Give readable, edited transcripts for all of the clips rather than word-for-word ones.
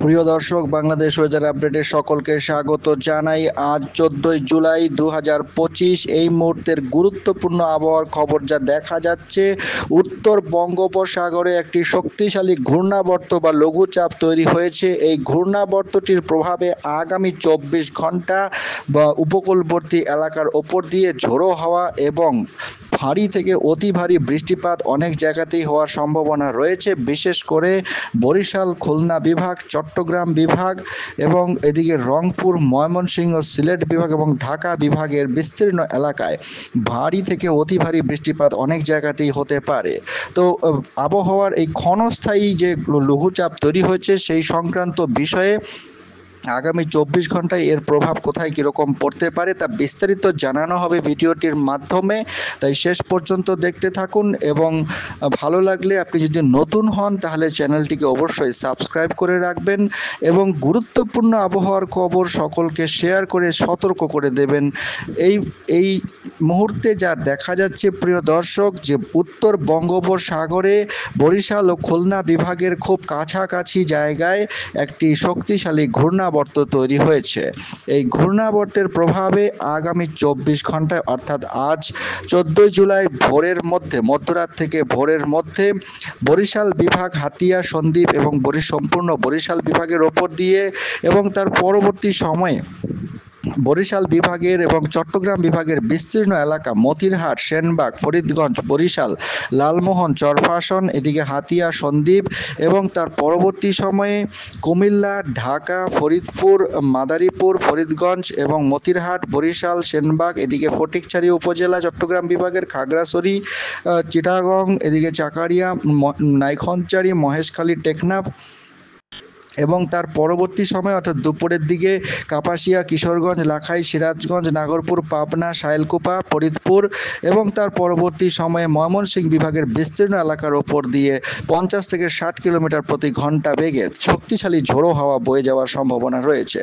প্রিয় দর্শক, বাংলাদেশ ওয়েদার আপডেটে সকলকে স্বাগত জানাই। আজ 14 জুলাই 2025। এই মুহূর্তের গুরুত্বপূর্ণ আবহাওয়ার খবর যা দেখা যাচ্ছে, উত্তর বঙ্গোপসাগরে একটি শক্তিশালী ঘূর্ণাবর্ত বা লঘুচাপ তৈরি হয়েছে। এই ঘূর্ণাবর্তটির প্রভাবে আগামী 24 ঘন্টা বা উপকূলবর্তী এলাকার ওপর দিয়ে ঝোড়ো হাওয়া এবং ভারী থেকে অতি ভারী বৃষ্টিপাত অনেক জায়গাতেই হওয়ার সম্ভাবনা রয়েছে। বিশেষ করে বরিশাল, খুলনা বিভাগ, চট্টগ্রাম বিভাগ এবং এদিকে রংপুর, ময়মনসিংহ, সিলেট বিভাগ এবং ঢাকা বিভাগের বিস্তীর্ণ এলাকায় ভারী থেকে অতি ভারী বৃষ্টিপাত অনেক জায়গাতেই হতে পারে। তো আবহাওয়ার এই ক্ষণস্থায়ী যে লঘুচাপ তৈরি হয়েছে সেই সংক্রান্ত বিষয়ে আগামী 24 ঘন্টায় এর প্রভাব কোথায় কীরকম পড়তে পারে তা বিস্তারিত জানানো হবে ভিডিওটির মাধ্যমে। তাই শেষ পর্যন্ত দেখতে থাকুন এবং ভালো লাগলে আপনি যদি নতুন হন তাহলে চ্যানেলটিকে অবশ্যই সাবস্ক্রাইব করে রাখবেন এবং গুরুত্বপূর্ণ আবহাওয়ার খবর সকলকে শেয়ার করে সতর্ক করে দেবেন। এই মুহূর্তে যা দেখা যাচ্ছে প্রিয় দর্শক, যে উত্তর বঙ্গোপসাগরে বরিশাল ও খুলনা বিভাগের খুব কাছাকাছি জায়গায় একটি শক্তিশালী ঘূর্ণাবর্ত তৈরি হয়েছে। এই ঘূর্ণাবর্তের প্রভাবে আগামী 24 ঘন্টায় অর্থাৎ আজ 14 জুলাই ভোরের মধ্যে, মধ্যরাত থেকে ভোরের মধ্যে বরিশাল বিভাগ, হাতিয়া, সন্দ্বীপ এবং সম্পূর্ণ বরিশাল বিভাগের ওপর দিয়ে এবং তার পরবর্তী সময়ে বরিশাল বিভাগের এবং চট্টগ্রাম বিভাগের বিস্তীর্ণ এলাকা মতিরহাট, সেনবাগ, ফরিদগঞ্জ, বরিশাল, লালমোহন, চরফাশন, এদিকে হাতিয়া, সন্দ্বীপ এবং তার পরবর্তী সময়ে কুমিল্লা, ঢাকা, ফরিদপুর, মাদারীপুর, ফরিদগঞ্জ এবং মতিরহাট, বরিশাল, সেনবাগ, এদিকে ফটিকছড়ি উপজেলা চট্টগ্রাম বিভাগের, খাগড়াছড়ি, চিটাগং, এদিকে চাকারিয়া, নাইখনচারি, মহেশখালী, টেকনাফ এবং তার পরবর্তী সময় অর্থাৎ দুপুরের দিকে কাপাসিয়া, কিশোরগঞ্জ, লাখাই, সিরাজগঞ্জ, নাগরপুর, পাবনা, সাহেলকুপা, ফরিদপুর এবং তার পরবর্তী সময়ে ময়মনসিংহ বিভাগের বিস্তীর্ণ এলাকার ওপর দিয়ে 50 থেকে 60 কিলোমিটার প্রতি ঘন্টা বেগে শক্তিশালী ঝোড়ো হাওয়া বয়ে যাওয়ার সম্ভাবনা রয়েছে।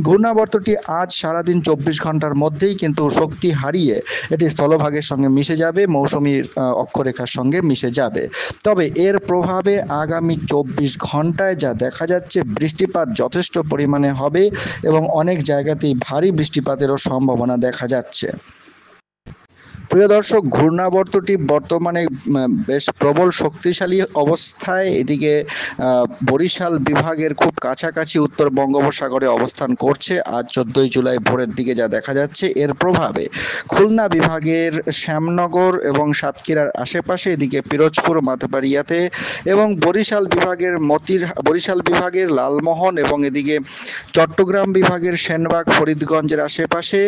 ঘূর্ণাবর্তটি আজ সারাদিন 24 ঘন্টার মধ্যেই কিন্তু শক্তি হারিয়ে এটি স্থলভাগের সঙ্গে মিশে যাবে, মৌসুমী অক্ষরেখার সঙ্গে মিশে যাবে। তবে এর প্রভাবে আগামী 24 ঘন্টায় যা দেখা যাচ্ছে, বৃষ্টিপাত যথেষ্ট পরিমাণে হবে এবং অনেক জায়গাতেই ভারী বৃষ্টিপাতেরও সম্ভাবনা দেখা যাচ্ছে। প্রিয় দর্শক, ঘূর্ণাবর্তটি বর্তমানে বেশ প্রবল শক্তিশালী অবস্থায় এদিকে বরিশাল বিভাগের খুব কাছাকাছি উত্তর বঙ্গোপসাগরে অবস্থান করছে। আজ 14 জুলাই ভোরের দিকে যা দেখা যাচ্ছে, এর প্রভাবে খুলনা বিভাগের শ্যামনগর এবং সাতক্ষীরার আশেপাশে, এদিকে পিরোজপুর, মাতবাড়িয়াতে এবং বরিশাল বিভাগের লালমোহন এবং এদিকে চট্টগ্রাম বিভাগের সেনবাগ, ফরিদগঞ্জের আশেপাশে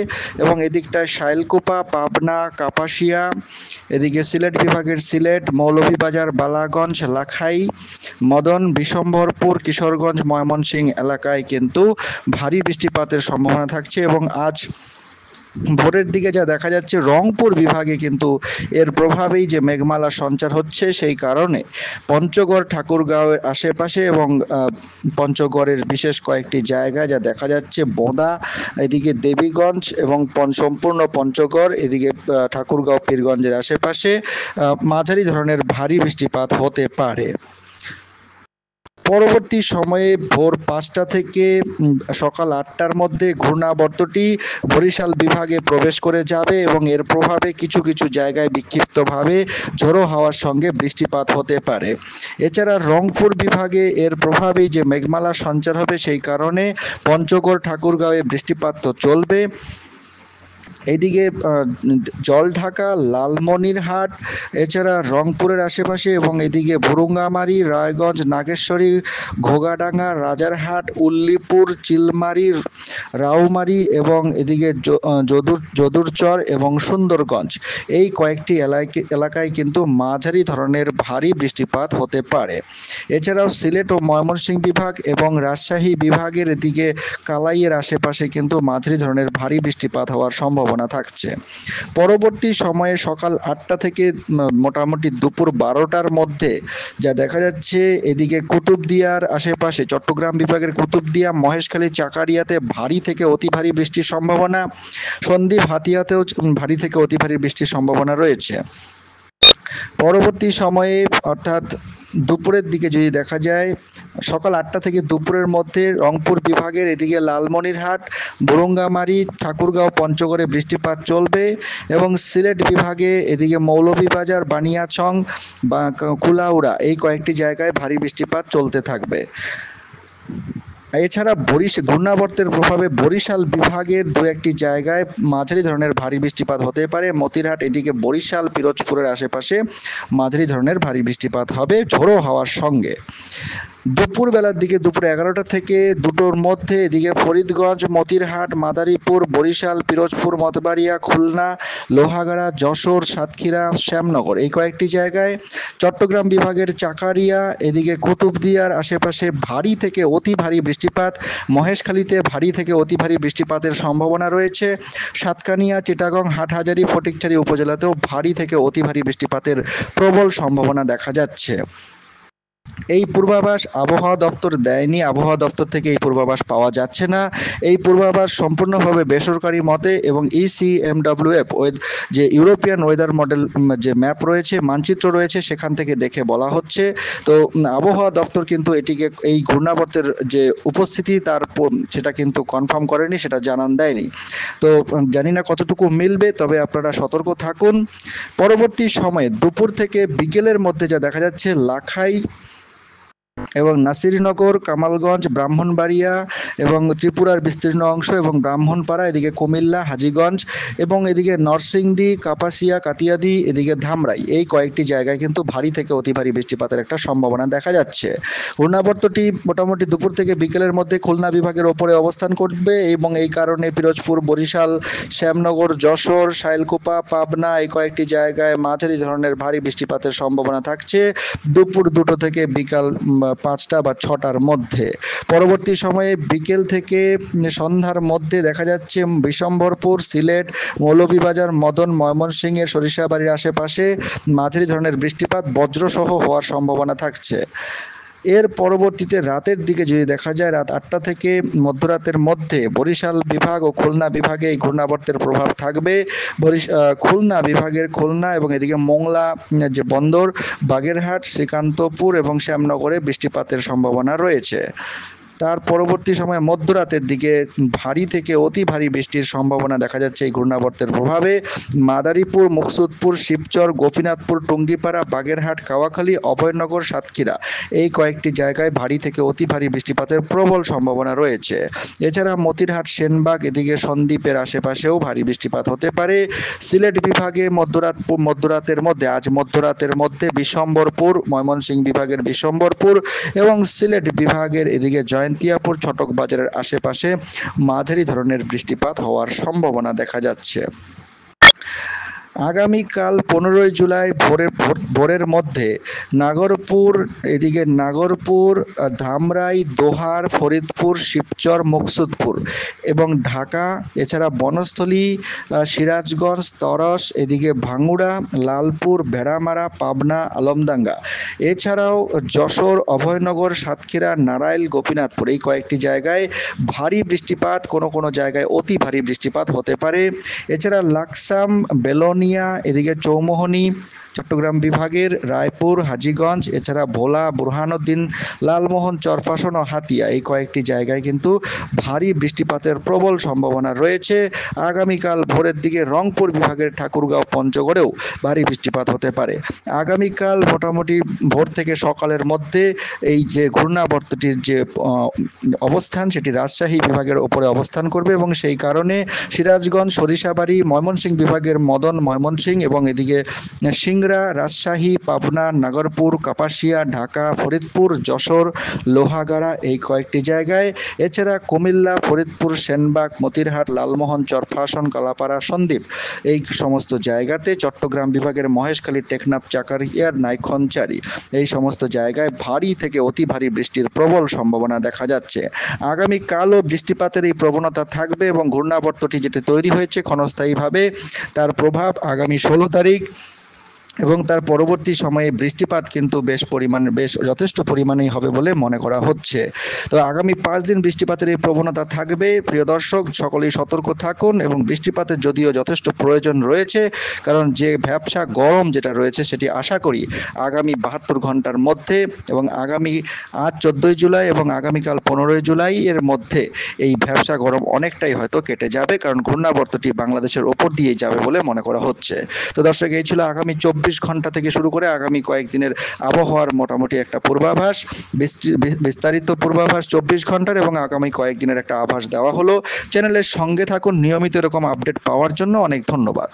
এবং এদিকটায় সাহেলকুপা, পাবনা, কাপাসিয়া, এদিকে সিলেট বিভাগের সিলেট, মৌলভীবাজার, বালাগঞ্জ, লাখাই, মদন, বিশম্বরপুর, কিশোরগঞ্জ, ময়মনসিংহ এলাকায় কিন্তু ভারী বৃষ্টিপাতের সম্ভাবনা থাকছে এবং আজ ভোরের দিকে যা দেখা যাচ্ছে, রংপুর বিভাগে কিন্তু এর প্রভাবেই যে মেঘমালার সঞ্চার হচ্ছে, সেই কারণে পঞ্চগড়, ঠাকুরগাঁওয়ের আশেপাশে এবং পঞ্চগড়ের বিশেষ কয়েকটি জায়গায় যা দেখা যাচ্ছে, বোঁদা, এদিকে দেবীগঞ্জ এবং সম্পূর্ণ পঞ্চগড়, এদিকে ঠাকুরগাঁও, পীরগঞ্জের আশেপাশে মাঝারি ধরনের ভারী বৃষ্টিপাত হতে পারে। পরবর্তী সময়ে ভোর 5টা থেকে সকাল 8টার মধ্যে ঘূর্ণাবর্তটি বরিশাল বিভাগে প্রবেশ করে যাবে এবং এর প্রভাবে কিছু কিছু জায়গায় বিক্ষিপ্তভাবে ঝোড়ো হাওয়ার সঙ্গে বৃষ্টিপাত হতে পারে। এছাড়া রংপুর বিভাগে এর প্রভাবেই যে মেঘমালা সঞ্চার হবে, সেই কারণে পঞ্চগড়, ঠাকুরগাঁওয়ে বৃষ্টিপাত তো চলবে। এইদিকে জলঢাকা, লালমনিরহাট, এছাড়া রংপুরের আশেপাশে এবং এদিকে ভুরুঙ্গামারি, রায়গঞ্জ, নাগেশ্বরী, ঘোগাডাঙ্গা, রাজারহাট, উল্লিপুর, চিলমারি, রাউমারি এবং এদিকে যদুরচর এবং সুন্দরগঞ্জ, এই কয়েকটি এলাকায় কিন্তু মাঝারি ধরনের ভারী বৃষ্টিপাত হতে পারে। এছাড়াও সিলেট ও ময়মনসিংহ বিভাগ এবং রাজশাহী বিভাগের এদিকে কালাইয়ের আশেপাশে কিন্তু মাঝারি ধরনের ভারী বৃষ্টিপাত হওয়ার সম্ভাবনা থাকছে। পরবর্তী সময়ে সকাল 8টা থেকে মোটামুটি দুপুর 12টার মধ্যে যা দেখা যাচ্ছে, এদিকে কুতুবদিয়ার আশেপাশে, চট্টগ্রাম বিভাগের কুতুবদিয়া, মহেশখালী, চাকারিয়াতে ভারী থেকে অতি ভারী বৃষ্টির সম্ভাবনা, সন্দ্বীপ, হাতিয়াতেও ভারী থেকে অতি ভারী বৃষ্টির সম্ভাবনা রয়েছে। পরবর্তী সময়ে অর্থাৎ দুপুরের দিকে যদি দেখা যায়, সকাল 8টা থেকে দুপুরের মধ্যে রংপুর বিভাগের এদিকে লালমনিরহাট, বুরুঙ্গামারী, ঠাকুরগাঁও, পঞ্চগড়ে বৃষ্টিপাত চলবে এবং সিলেট বিভাগে এদিকে মৌলভীবাজার, বানিয়াচং বা কুলাউড়া এই কয়েকটি জায়গায় ভারী বৃষ্টিপাত চলতে থাকবে। এছাড়া ঘূর্ণাবর্তের প্রভাবে বরিশাল বিভাগের দু একটি জায়গায় মাঝারি ধরনের ভারী বৃষ্টিপাত হতে পারে। মতিরহাট এদিকে বরিশাল, পিরোজপুরের আশেপাশে মাঝারি ধরনের ভারী বৃষ্টিপাত হবে ঝোড়ো হাওয়ার সঙ্গে। দুপুরবেলার দিকে দুপুর 11টা থেকে 2টোর মধ্যে এদিকে ফরিদগঞ্জ, মতিরহাট, মাদারীপুর, বরিশাল, পিরোজপুর, মতবাড়িয়া, খুলনা, লোহাগাড়া, যশোর, সাতক্ষীরা, শ্যামনগর এই কয়েকটি জায়গায়, চট্টগ্রাম বিভাগের চাকারিয়া এদিকে কুতুবদিয়ার আশেপাশে ভারী থেকে অতি ভারী বৃষ্টিপাত, মহেশখালীতে ভারী থেকে অতি ভারী বৃষ্টিপাতের সম্ভাবনা রয়েছে। সাতকানিয়া, চিটাগং, হাটহাজারী, ফটিকছড়ি উপজেলাতেও ভারী থেকে অতি ভারী বৃষ্টিপাতের প্রবল সম্ভাবনা দেখা যাচ্ছে। এই পূর্বাভাস আবহাওয়া দপ্তর দেয়নি, আবহাওয়া দপ্তর থেকে এই পূর্বাভাস পাওয়া যাচ্ছে না। এই পূর্বাভাস সম্পূর্ণভাবে বেসরকারি মতে এবং ECMWF যে ইউরোপিয়ান ওয়েদার মডেল যে ম্যাপ রয়েছে, মানচিত্র রয়েছে, সেখান থেকে দেখে বলা হচ্ছে। তো আবহাওয়া দপ্তর কিন্তু এটিকে এই ঘূর্ণাবর্তের যে উপস্থিতি সেটা কিন্তু কনফার্ম করেনি, সেটা জানান দেয়নি। তো জানি না কতটুকু মিলবে, তবে আপনারা সতর্ক থাকুন। পরবর্তী সময়ে দুপুর থেকে বিকেলের মধ্যে যা দেখা যাচ্ছে, লাখাই এবং নাসিরনগর, কামালগঞ্জ, ব্রাহ্মণবাড়িয়া এবং ত্রিপুরার বিস্তীর্ণ অংশ এবং ব্রাহ্মণপাড়া, এদিকে কুমিল্লা, হাজীগঞ্জ এবং এদিকে নরসিংদী, কাপাসিয়া, কাতিয়াদি, এদিকে ধামরাই এই কয়েকটি জায়গায় কিন্তু ভারী থেকে অতি ভারী বৃষ্টিপাতের একটা সম্ভাবনা দেখা যাচ্ছে। ঘূর্ণাবর্তটি মোটামুটি দুপুর থেকে বিকেলের মধ্যে খুলনা বিভাগের ওপরে অবস্থান করবে এবং এই কারণে পিরোজপুর, বরিশাল, শ্যামনগর, যশোর, শাইলকুপা, পাবনা এই কয়েকটি জায়গায় মাঝারি ধরনের ভারী বৃষ্টিপাতের সম্ভাবনা থাকছে দুপুর 2টো থেকে বিকাল 5টা বা 6টার মধ্যে। পরবর্তী সময়ে বিকেল থেকে সন্ধ্যার মধ্যে দেখা যাচ্ছে বিশম্বরপুর, সিলেট, মৌলভীবাজার, মদন, ময়মনসিংহের সরিষাবাড়ির আশেপাশে মাঝারি ধরনের বৃষ্টিপাত বজ্রসহ হওয়ার সম্ভাবনা থাকছে। এর পরবর্তীতে রাতের দিকে যদি দেখা যায়, রাত 8টা থেকে মধ্যরাতের মধ্যে বরিশাল বিভাগ ও খুলনা বিভাগে এই ঘূর্ণাবর্তের প্রভাব থাকবে। খুলনা বিভাগের খুলনা এবং এদিকে মোংলা যে বন্দর, বাগেরহাট, শ্রীকান্তপুর এবং শ্যামনগরে বৃষ্টিপাতের সম্ভাবনা রয়েছে। তার পরবর্তী সময়ে মধ্যরাতের দিকে ভারী থেকে অতি ভারী বৃষ্টির সম্ভাবনা দেখা যাচ্ছে এই ঘূর্ণাবর্তের প্রভাবে। মাদারীপুর, মুকসুদপুর, শিবচর, গোপীনাথপুর, টুঙ্গিপাড়া, বাগেরহাট, কাওয়াখালী, অভয়নগর, সাতক্ষীরা এই কয়েকটি জায়গায় ভারী থেকে অতি ভারী বৃষ্টিপাতের প্রবল সম্ভাবনা রয়েছে। এছাড়া মতিরহাট, সেনবাগ, এদিকে সন্দ্বীপের আশেপাশেও ভারী বৃষ্টিপাত হতে পারে। সিলেট বিভাগে মধ্যরাতের মধ্যে আজ মধ্যরাতের মধ্যে বিশম্বরপুর, ময়মনসিংহ বিভাগের বিশম্বরপুর এবং সিলেট বিভাগের এদিকে জয়ন্তিয়াপুর, ছটক বাজারের আশেপাশে মাঝারি ধরনের বৃষ্টিপাত হওয়ার সম্ভাবনা দেখা যাচ্ছে। আগামীকাল 15ই জুলাই ভোরের মধ্যে নাগরপুর, এদিকে নাগরপুর, ধামরাই, দোহার, ফরিদপুর, শিবচর, মুকসুদপুর এবং ঢাকা, এছাড়া বনস্থলী, সিরাজগঞ্জ, তরস, এদিকে ভাঙ্গুড়া, লালপুর, ভেড়ামারা, পাবনা, আলমডাঙ্গা, এছাড়াও যশোর, অভয়নগর, সাতক্ষীরা, নারাইল, গোপীনাথপুর এই কয়েকটি জায়গায় ভারী বৃষ্টিপাত, কোনো জায়গায় অতি ভারী বৃষ্টিপাত হতে পারে। এছাড়া লাকসাম, বেলোনিয়া, এদিকে চৌমোহনী, চট্টগ্রাম বিভাগের রায়পুর, হাজীগঞ্জ, এছাড়া ভোলা, বুরহানুদ্দিন, লালমোহন, চরফাশন ও হাতিয়া এই কয়েকটি জায়গায় কিন্তু ভারী বৃষ্টিপাতের প্রবল সম্ভাবনা রয়েছে। আগামীকাল ভোরের দিকে রংপুর বিভাগের ঠাকুরগাঁও, পঞ্চগড়েও ভারী বৃষ্টিপাত হতে পারে। আগামীকাল মোটামুটি ভোর থেকে সকালের মধ্যে এই যে ঘূর্ণাবর্তটির যে অবস্থান, সেটি রাজশাহী বিভাগের ওপরে অবস্থান করবে এবং সেই কারণে সিরাজগঞ্জ, সরিষাবাড়ি, ময়মনসিংহ বিভাগের মদন, ময়মনসিংহ এবং এদিকে সিংড়া, রাজশাহী, পাবনা, নাগরপুর, কাপাসিয়া, ঢাকা, ফরিদপুর, যশোর, লোহাগাড়া এই কয়েকটি জায়গায়, এছাড়া কুমিল্লা, ফরিদপুর, সেনবাগ, মতিরহাট, লালমোহন, চরফাশন, কালাপাড়া, সন্দ্বীপ এই সমস্ত জায়গাতে, চট্টগ্রাম বিভাগের মহেশখালী, টেকনাফ, চাকারিয়ার, নাইখনচারি এই সমস্ত জায়গায় ভারী থেকে অতি ভারী বৃষ্টির প্রবল সম্ভাবনা দেখা যাচ্ছে। আগামীকালও বৃষ্টিপাতের এই প্রবণতা থাকবে এবং ঘূর্ণাবর্তটি যেটি তৈরি হয়েছে ক্ষণস্থায়ীভাবে, তার প্রভাব আগামী 16 তারিখ এবং তার পরবর্তী সময়ে বৃষ্টিপাত কিন্তু বেশ যথেষ্ট পরিমাণেই হবে বলে মনে করা হচ্ছে। তো আগামী 5 দিন বৃষ্টিপাতের এই প্রবণতা থাকবে। প্রিয় দর্শক, সকলেই সতর্ক থাকুন এবং বৃষ্টিপাতের যদিও যথেষ্ট প্রয়োজন রয়েছে, কারণ যে ভ্যাপসা গরম যেটা রয়েছে সেটি আশা করি আগামী 72 ঘন্টার মধ্যে এবং আজ 14ই জুলাই এবং আগামীকাল 15ই জুলাই এর মধ্যে এই ভ্যাপসা গরম অনেকটাই হয়তো কেটে যাবে, কারণ ঘূর্ণাবর্তটি বাংলাদেশের ওপর দিয়েই যাবে বলে মনে করা হচ্ছে। তো দর্শক, এই ছিল আগামী 24 ঘন্টা থেকে শুরু করে আগামী কয়েকদিনের আবহাওয়ার মোটামুটি একটা পূর্বাভাস, বিস্তারিত পূর্বাভাস 24 ঘন্টার এবং আগামী কয়েকদিনের একটা আভাস দেওয়া হলো। চ্যানেলের সঙ্গে থাকুন নিয়মিত এরকম আপডেট পাওয়ার জন্য। অনেক ধন্যবাদ।